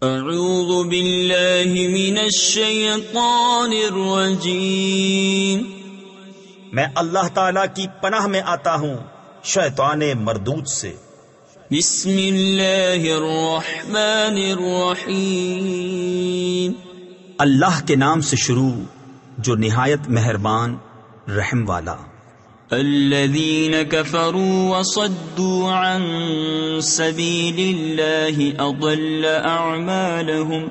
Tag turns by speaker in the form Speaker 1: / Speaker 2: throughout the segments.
Speaker 1: اعوذ باللہ من الشیطان الرجیم،
Speaker 2: میں اللہ تعالی کی پناہ میں آتا ہوں شیطان مردود سے۔
Speaker 1: بسم اللہ الرحمن الرحیم،
Speaker 2: اللہ کے نام سے شروع جو نہایت مہربان رحم والا۔
Speaker 1: الذین کفروا وصدوا عن سبیل اللہ اضل اعمالهم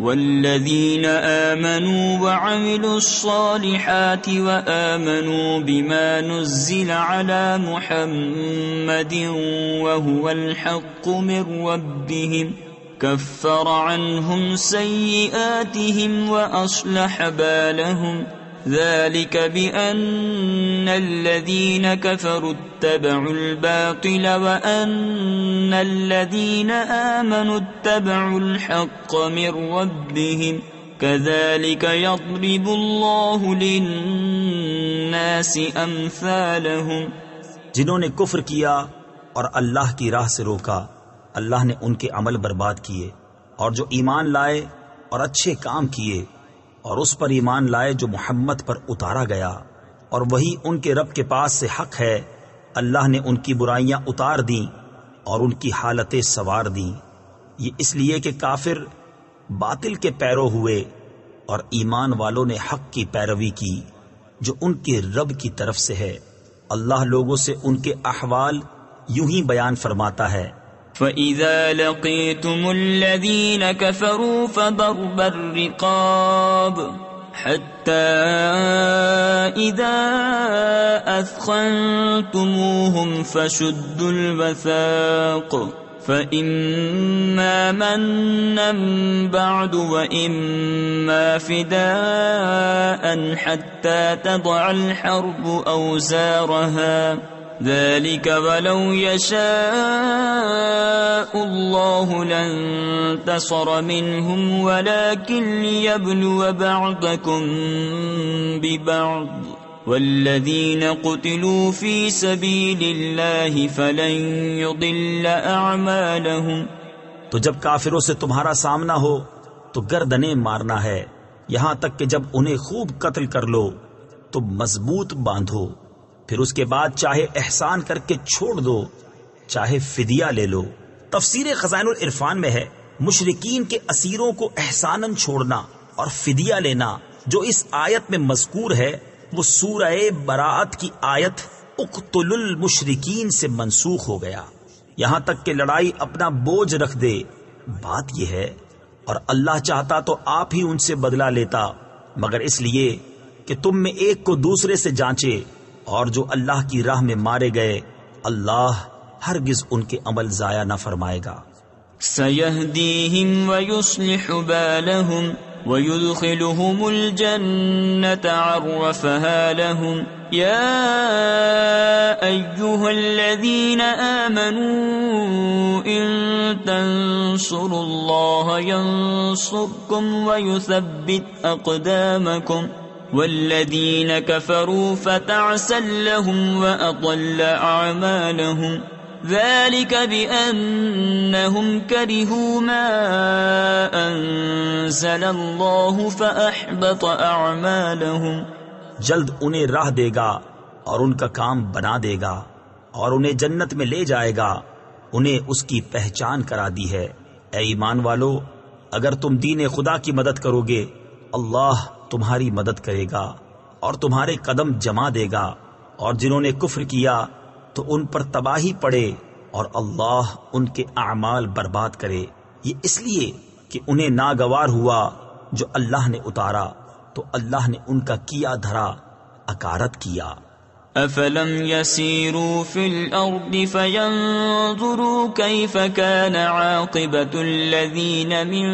Speaker 1: والذین آمنوا وعملوا الصالحات وآمنوا بما نزل على محمد وهو الحق من ربهم كفر عنهم سيئاتهم وأصلح بالهم ذلك بأن الذين كفروا اتبعوا الباطل وأن الذين آمنوا اتبعوا الحق من ربهم كذلك يضرب الله للناس أمثالهم۔
Speaker 2: جنہوں نے کفر کیا اور اللہ کی راہ سے روکا، اللہ نے ان کے عمل برباد کیے، اور جو ایمان لائے اور اچھے کام کیے اور اس پر ایمان لائے جو محمد پر اتارا گیا، اور وہی ان کے رب کے پاس سے حق ہے، اللہ نے ان کی برائیاں اتار دیں اور ان کی حالتیں سوار دیں۔ یہ اس لیے کہ کافر باطل کے پیرو ہوئے اور ایمان والوں نے حق کی پیروی کی جو ان کے رب کی طرف سے ہے۔ اللہ لوگوں سے ان کے احوال یوں ہی بیان فرماتا ہے۔
Speaker 1: فَإِذَا لَقِيتُمُ الَّذِينَ كَفَرُوا فَضَرْبَ الرِّقَابِ حَتَّى إِذَا أَثْخَنْتُمُوهُمْ فَشُدُّوا الْوَثَاقَ فَإِمَّا مَنًّا بَعْدُ وَإِمَّا فِدَاءً حَتَّى تَضَعَ الْحَرْبُ أَوْزَارَهَا ذلك ولو يشاء الله لانتصر منهم ولكن ليبلو بعضكم ببعض والذين قتلوا في سبيل الله فلن يضل أعمالهم۔
Speaker 2: تو جب کافروں سے تمہارا سامنا ہو تو گردنیں مارنا ہے، یہاں تک کہ جب انہیں خوب قتل کر لو تو مضبوط باندھو، پھر اس کے بعد چاہے احسان کر کے چھوڑ دو چاہے فدیہ لے لو۔ تفسیر خزائن العرفان میں ہے مشرکین کے اسیروں کو احساناً چھوڑنا اور فدیہ لینا جو اس آیت میں مذکور ہے وہ سورہ براءت کی آیت اقتلوا المشرکین سے منسوخ ہو گیا، یہاں تک کہ لڑائی اپنا بوجھ رکھ دے۔ بات یہ ہے اور اللہ چاہتا تو آپ ہی ان سے بدلہ لیتا، مگر اس لیے کہ تم میں ایک کو دوسرے سے جانچے، اور جو اللہ کی راہ میں مارے گئے اللہ ہرگز ان کے عمل ضائع نہ فرمائے گا۔
Speaker 1: سَيَهْدِيهِمْ وَيُصْلِحُ بَالَهُمْ وَيُدْخِلُهُمُ الْجَنَّةَ عَرَّفَهَا لَهُمْ يَا أَيُّهَا الَّذِينَ آمَنُوا إِن تَنصُرُوا اللَّهَ يَنصُرْكُمْ وَيُثَبِّتْ أَقْدَامَكُمْ والذین کفروا فتعسا لهم وأضل أعمالهم ذلك بأنهم كرهوا ما أنزل الله فأحبط أعمالهم۔
Speaker 2: جلد انہیں راہ دے گا اور ان کا کام بنا دے گا اور انہیں جنت میں لے جائے گا، انہیں اس کی پہچان کرا دی ہے۔ اے ایمان والو، اگر تم دین خدا کی مدد کرو گے اللہ تمہاری مدد کرے گا اور تمہارے قدم جما دے گا، اور جنہوں نے کفر کیا تو ان پر تباہی پڑے اور اللہ ان کے اعمال برباد کرے۔ یہ اس لیے کہ انہیں ناگوار ہوا جو اللہ نے اتارا تو اللہ نے ان کا کیا دھرا اکارت کیا۔
Speaker 1: افلم يسيروا في الارض فينظروا كيف كان عاقبة الذين من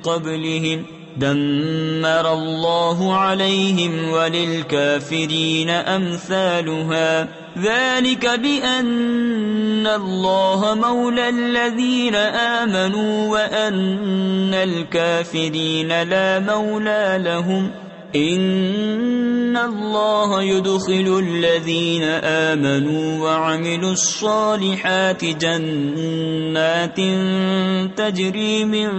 Speaker 1: قبلهم دمر الله عليهم وللكافرين أمثالها ذلك بأن الله مولى الذين آمنوا وأن الكافرين لا مولى لهم إن الله يدخل الذين آمنوا وعملوا الصالحات جنات تجري من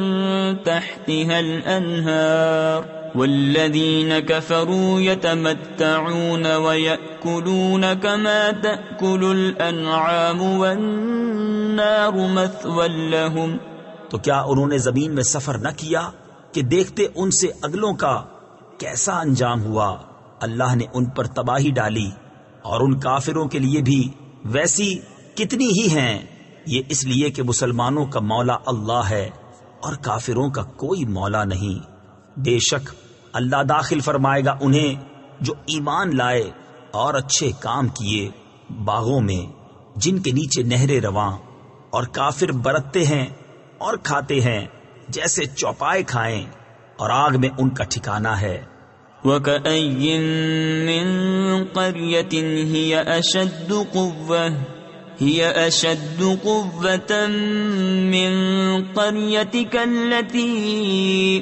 Speaker 1: تحتها الأنهار والذين كفروا يتمتعون ويأكلون كما تأكل الأنعام والنار مثوى لهم.
Speaker 2: تو کیا انہوں نے زمین میں سفر نہ کیا کہ دیکھتے ان سے اگلوں کا کیسا انجام ہوا؟ اللہ نے ان پر تباہی ڈالی اور ان کافروں کے لیے بھی ویسی کتنی ہی ہیں. یہ اس لیے کہ مسلمانوں کا مولا اللہ ہے اور کافروں کا کوئی مولا نہیں. بے شک اللہ داخل فرمائے گا انہیں جو ایمان لائے اور اچھے کام کیے باغوں میں جن کے نیچے نہریں رواں، اور کافر برتتے ہیں اور کھاتے ہیں جیسے چوپائے کھائیں، اور آگ میں ان کا ٹھکانہ ہے.
Speaker 1: وَكَأَيٍّ مِّن قَرْيَةٍ هِيَ أَشَدُّ قُوَّةً مِّن قَرْيَتِكَ الَّتِي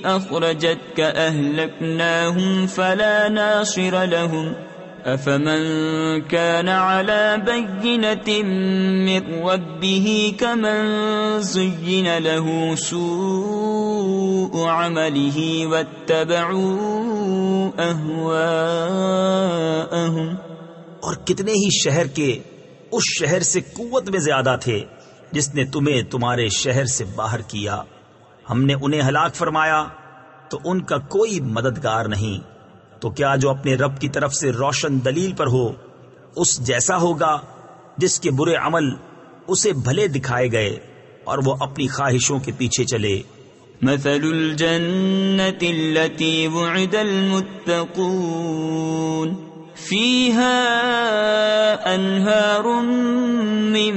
Speaker 1: أَخْرَجَتْكَ أَهْلَكْنَاهُمْ فَلَا نَاصِرَ لَهُمْ أَفَمَن كَانَ عَلَى بَيِّنَةٍ مِّن رَّبِّهِ كَمَن زُيِّنَ لَهُ سُوءُ عَمَلِهِ وَاتَّبَعُوا أَهْوَاءَهُمْ.
Speaker 2: اور کتنے ہی شہر کے اس شہر سے قوت میں زیادہ تھے جس نے تمہیں تمہارے شہر سے باہر کیا. ہم نے انہیں ہلاک فرمایا تو ان کا کوئی مددگار نہیں. تو کیا جو اپنے رب کی طرف سے روشن دلیل پر ہو اس جیسا ہوگا جس کے برے عمل اسے بھلے دکھائے گئے اور وہ اپنی خواہشوں کے پیچھے چلے.
Speaker 1: مثل الجنة التي وعد المتقون فيها أنهار من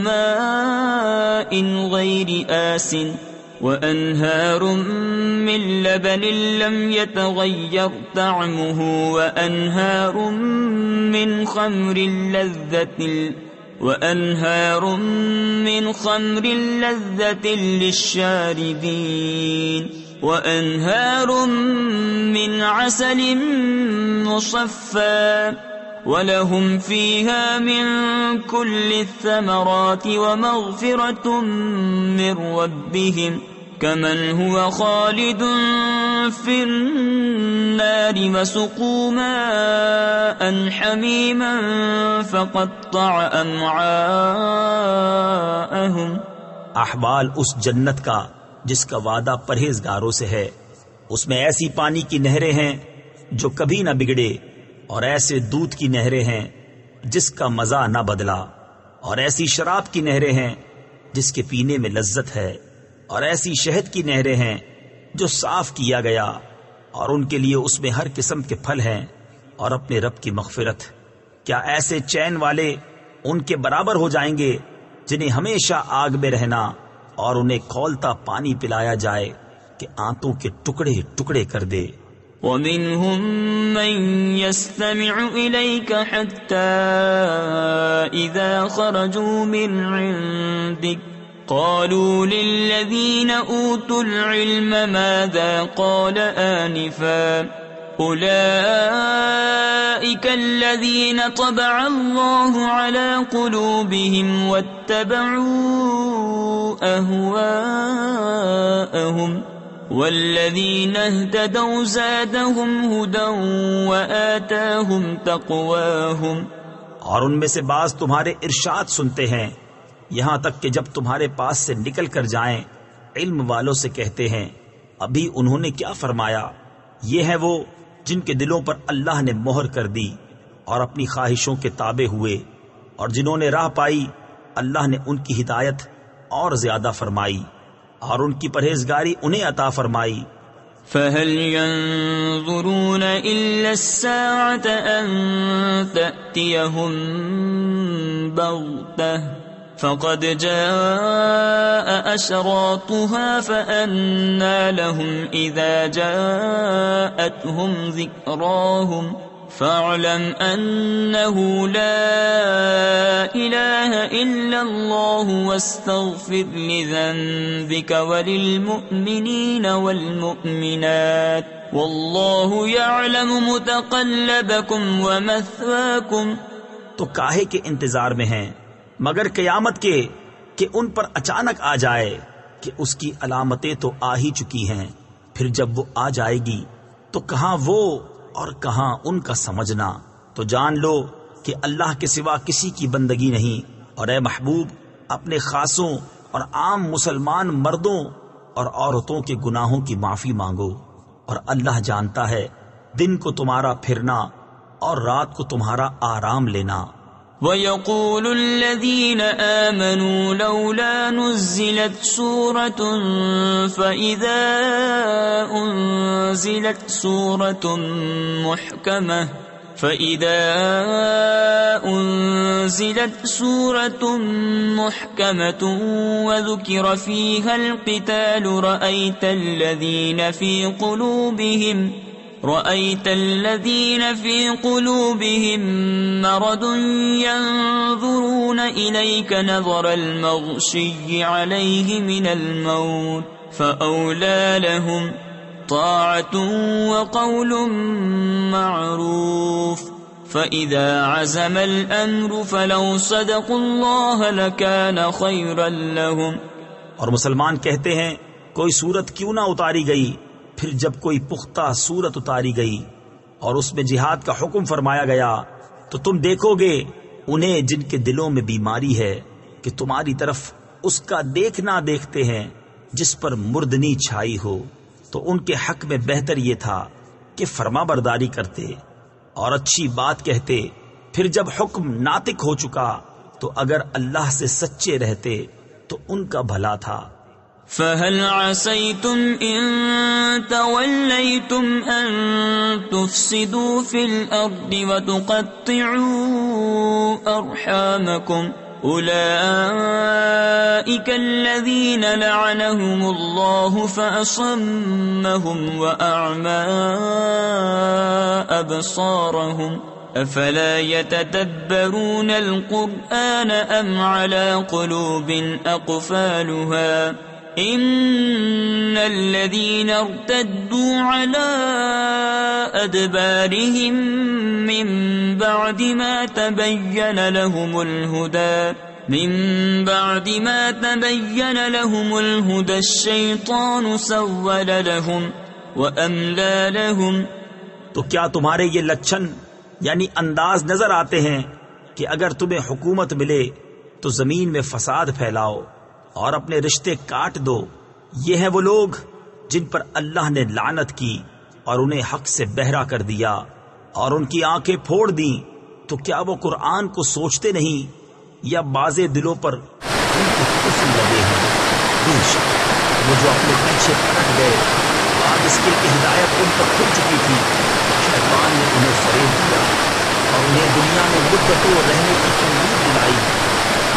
Speaker 1: ماء غير آسن وأنهار من لبن لم يتغير طعمه وأنهار من خمر لذة للشاربين وأنهار من عسل مصفى ولهم فيها من كل الثمرات ومغفرة من ربهم كمن هو خالد في النار وسقوا ماء حميما فقطع أمعاءهم.
Speaker 2: احوال اس جنت کا جس کا وعدہ پرہیزگاروں سے ہے، اس میں ایسی پانی کی نہریں ہیں جو کبھی نہ بگڑے، اور ایسے دودھ کی نہریں ہیں جس کا مزہ نہ بدلا، اور ایسی شراب کی نہریں ہیں جس کے پینے میں لذت ہے، اور ایسی شہد کی نہریں ہیں جو صاف کیا گیا، اور ان کے لیے اس میں ہر قسم کے پھل ہیں اور اپنے رب کی مغفرت. کیا ایسے چین والے ان کے برابر ہو جائیں گے جنہیں ہمیشہ آگ میں رہنا اور انہیں کھولتا پانی پلایا جائے کہ آنتوں کے ٹکڑے ٹکڑے کر دے.
Speaker 1: وَمِنْهُمْ مَنْ يَسْتَمِعُ إِلَيْكَ حَتَّى إِذَا خَرَجُوا مِنْ عِنْدِكَ قالوا للذين أوتوا العلم ماذا قال آنفا أولئك الذين طبع الله على قلوبهم واتبعوا أهواءهم والذين اهتدوا زادهم هدى وآتاهم تقواهم.
Speaker 2: اور ان میں سے بعض تمہارے ارشاد سنتے ہیں یہاں تک کہ جب تمہارے پاس سے نکل کر جائیں علم والوں سے کہتے ہیں ابھی انہوں نے کیا فرمایا. یہ ہیں وہ جن کے دلوں پر اللہ نے مہر کر دی اور اپنی خواہشوں کے تابع ہوئے، اور جنہوں نے راہ پائی اللہ نے ان کی ہدایت اور زیادہ فرمائی اور ان کی پرہیزگاری انہیں عطا فرمائی.
Speaker 1: فَهَلْ يَنظُرُونَ إِلَّا السَّاعَةَ أَن تَأْتِيَهُم بَغْتَةً فَقَدْ جَاءَ أَشْرَاطُهَا فَأَنَّى لَهُمْ إِذَا جَاءَتْهُمْ ذِكْرَاهُمْ فاعلم أنه لا إله إلا الله واستغفر لذنبك وللمؤمنين والمؤمنات والله يعلم متقلبكم ومثواكم۔
Speaker 2: تو کاہے کے انتظار میں ہیں مگر قیامت کے کہ ان پر اچانک آ جائے کہ اس کی علامتیں تو آ ہی چکی ہیں، پھر جب وہ آ جائے گی تو کہاں وہ اور کہاں ان کا سمجھنا۔ تو جان لو کہ اللہ کے سوا کسی کی بندگی نہیں، اور اے محبوب اپنے خاصوں اور عام مسلمان مردوں اور عورتوں کے گناہوں کی معافی مانگو، اور اللہ جانتا ہے دن کو تمہارا پھرنا اور رات کو تمہارا آرام لینا۔
Speaker 1: وَيَقُولُ الَّذِينَ آمَنُوا لَوْلَا نُزِّلَتْ سُورَةٌ فَإِذَا أُنزِلَتْ سُورَةٌ مُحْكَمَةٌ وَذُكِرَ فِيهَا الْقِتَالُ رأيت الذين في قلوبهم مرض ينظرون إليك نظر المغشي عليه من الموت فأولى لهم طاعة وقول معروف فإذا عزم الأمر فلو صدقوا الله لكان خيرا لهم۔
Speaker 2: اور مسلمان کہتے ہیں کوئی صورت کیوں نہ اتاری گئی، پھر جب کوئی پختہ صورت اتاری گئی اور اس میں جہاد کا حکم فرمایا گیا تو تم دیکھو گے انہیں جن کے دلوں میں بیماری ہے کہ تمہاری طرف اس کا دیکھنا دیکھتے ہیں جس پر مردنی چھائی ہو، تو ان کے حق میں بہتر یہ تھا کہ فرما برداری کرتے اور اچھی بات کہتے، پھر جب حکم ناطق ہو چکا تو اگر اللہ سے سچے رہتے تو ان کا بھلا تھا۔
Speaker 1: فَهَلْ عَسَيْتُمْ إِن تَوَلَّيْتُمْ أَن تُفْسِدُوا فِي الْأَرْضِ وَتُقَطِّعُوا أَرْحَامَكُمْ أُولَئِكَ الَّذِينَ لَعَنَهُمُ اللَّهُ فَأَصَمَّهُمْ وَأَعْمَى أَبْصَارَهُمْ أَفَلَا يَتَدَبَّرُونَ الْقُرْآنَ أَمْ عَلَى قُلُوبٍ أَقْفَالُهَا إن الذين ارتدوا على أدبارهم من بعد ما تبين لهم الهدى الشيطان سول لهم وأملى لهم۔
Speaker 2: تو کیا تمہارے یہ لچھن یعنی انداز نظر آتے ہیں کہ اگر تمہیں حکومت ملے تو زمین میں فساد پھیلاؤ اور اپنے رشتے کاٹ دو؟ یہ ہیں وہ لوگ جن پر اللہ نے لعنت کی اور انہیں حق سے بہرا کر دیا اور ان کی آنکھیں پھوڑ دیں، تو کیا وہ قرآن کو سوچتے نہیں یا بعض دلوں پر ان کے قفل لگے ہیں؟ وہ جو اپنے پیچھے پلٹ گئے بعد اس کے کہ ہدایت ان پر کھل چکی تھی، شیطان نے انہیں فریب دیا اور انہیں دنیا میں مدتوں رہنے کی امید دلائی۔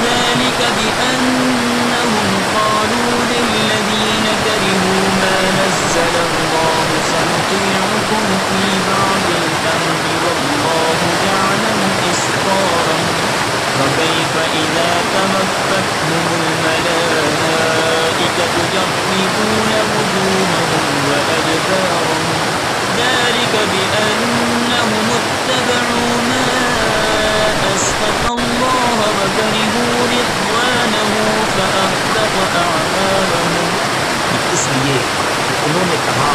Speaker 1: ذلك بأنهم قالوا للذين كرهوا ما نزل الله سنطيعكم في بعض الأمر والله يعلم إسرارهم فكيف إذا توفتهم الملائكة يضربون وجوههم وأدبارهم ذلك بأنهم اتبعوا ما أسخط الله وكرهوا رضوانه فأحبط أعمالهم۔
Speaker 2: اس لیے انہوں نے کہا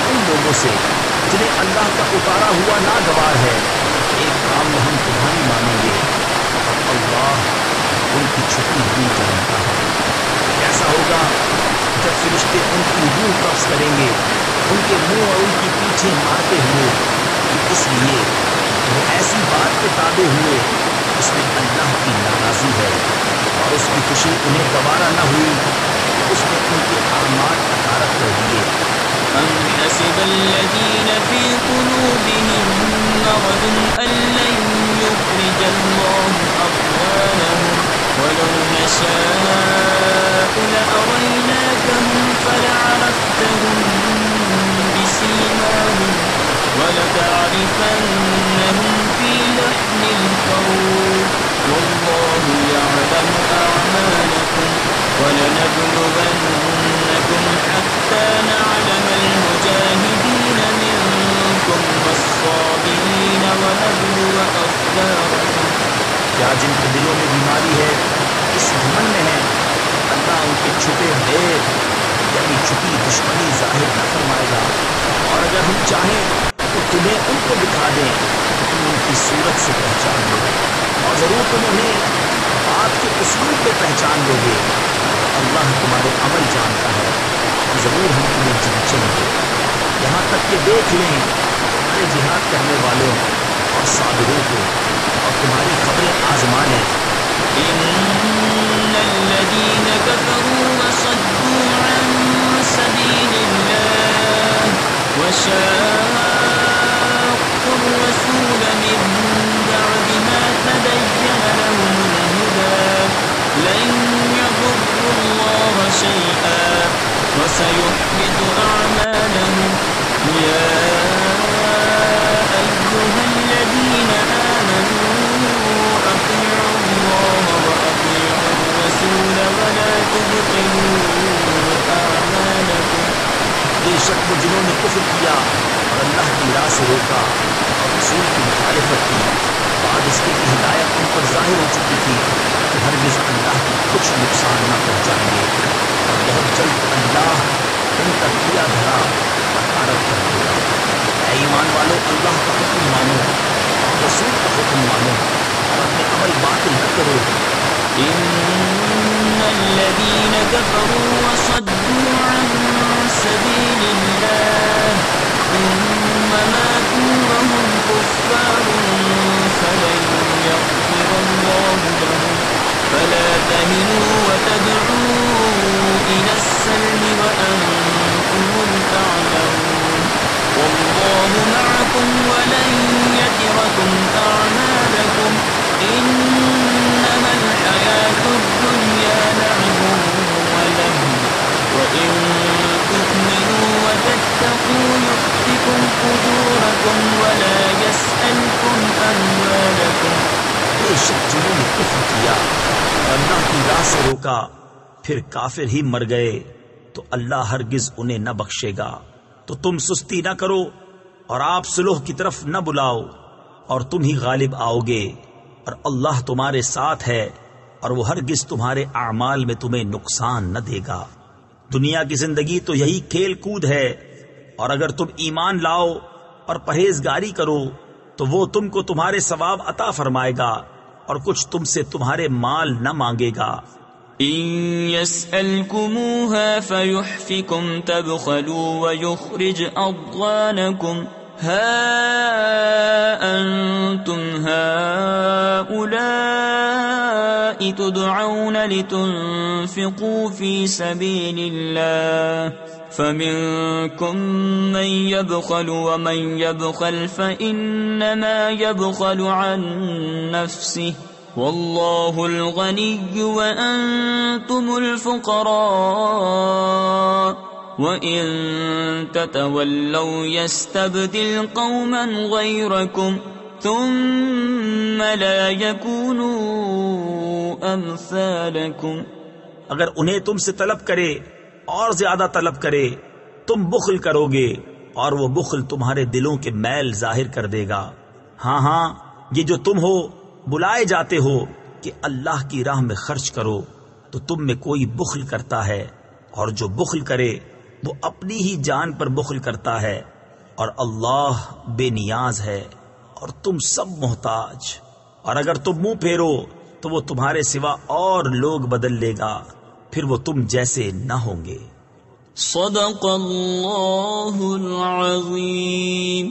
Speaker 2: ان لوگوں سے جنہیں اللہ کا اتارا ہوا ناگوار ہے، ایک کام میں ہم تمہاری مانیں گے اور اللہ ان کی چھپی ہوئی جانتا ہے۔ کیسا ہوگا جب فرشتے ان کی روح قبض کریں گے ان کے منہ اور ان کی پیچھے مارتے ہوئے، اس لیے وہ ایسی بات کے تابع ہوئے اس میں اللہ کی ناراضی ہے اور اس کی خوشی انہیں دوبارہ نہ ہوئی، اس نے ان کے اعمال اکارت کر دیے۔
Speaker 1: أم حسب الذين في قلوبهم مرض أن لن يخرج الله أضغانهم ولو نشاء لأريناكهم فلعرفتهم بسيماهم ولتعرفنهم
Speaker 2: چھپی دشمنی ظاہر نہ فرمائے گا، اور اگر ہم چاہیں تو تمہیں ان کو دکھا دیں تو تم ان کی صورت سے پہچان لو، اور ضرور تم انہیں بات کے اسلوب میں پہچان لو گے، اور اللہ تمہارے عمل جانتا ہے، اور ضرور ہم تمہیں جانچیں گے، یہاں تک کہ دیکھ لیں تمہارے جہاد کرنے والوں اور صابروں کو، اور تمہاری خبریں آزما لیں۔
Speaker 1: إن الذين كفروا وصدوا عن سبيل الله وشاقوا الرسول من بعد ما تبين لهم الهدى لن يضروا الله شيئا وسيحبط أعمالهم يا أيها الذين آمنوا أطيعوا الله وأطيعوا الرسول ولا تبطلوا أعمالكم۔
Speaker 2: بے شک وہ جنہوں نے کفر کیا اور اللہ کی راہ سے روکا اور رسول کی مخالفت کی، بعد اس کے کہ ہدایت ان پر ظاہر ہو چکی تھی کہ ہرگز اللہ کو کچھ نقصان نہ پہنچائیں گے، اور بہت جلد اللہ ان کا کیا دھرا برقرار کر دے گا۔ اے ایمان والو، اللہ کا حکم مانو اور رسول کا حکم مانو، اور اپنے عمل باطل نہ کرو۔
Speaker 1: إن الذين كفروا وصدوا عن سبيل الله ثم ماتوا وهم كفار فلن يغفر الله لهم فلا تهنوا وتدعوا إلى السلم وأنتم الأعلون والله معكم ولن يتركم أعمالكم إنما الحياة الدنيا لعب ولهو وإن تؤمنوا وتتقوا يؤتكم أجوركم ولا يسألكم أموالكم۔
Speaker 2: بے شک جنہوں نے کفر کیا اور اللہ کی راہ سے روکا پھر کافر ہی مر گئے تو اللہ ہرگز انہیں نہ بخشے گا۔ تو تم سستی نہ کرو اور آپ صلح کی طرف نہ بلاؤ، اور تم ہی غالب آؤ گے، اور اللہ تمہارے ساتھ ہے، اور وہ ہرگز تمہارے اعمال میں تمہیں نقصان نہ دے گا۔ دنیا کی زندگی تو یہی کھیل کود ہے، اور اگر تم ایمان لاؤ اور پرہیزگاری کرو تو وہ تم کو تمہارے ثواب عطا فرمائے گا، اور کچھ تم سے تمہارے مال نہ مانگے گا۔
Speaker 1: إن يسألكموها فيحفكم تبخلوا ويخرج أضغانكم ها أنتم هؤلاء تدعون لتنفقوا في سبيل الله فمنكم من يبخل ومن يبخل فإنما يبخل عن نفسه والله الغني وأنتم الفقراء وإن تتولوا يستبدل قوما غيركم ثم لا يكونوا أمثالكم۔
Speaker 2: اگر انہیں تم سے طلب کرے اور زیادہ طلب کرے تم بخل کرو گے، اور وہ بخل تمہارے دلوں کے میل ظاہر کر دے گا۔ ہاں یہ جو تم ہو بلائے جاتے ہو کہ اللہ کی راہ میں خرچ کرو تو تم میں کوئی بخل کرتا ہے، اور جو بخل کرے وہ اپنی ہی جان پر بخل کرتا ہے، اور اللہ بے نیاز ہے اور تم سب محتاج۔ اور اگر تم منہ پھیرو تو وہ تمہارے سوا اور لوگ بدل لے گا، پھر وہ تم جیسے نہ ہوں گے۔
Speaker 1: صدق اللہ العظیم۔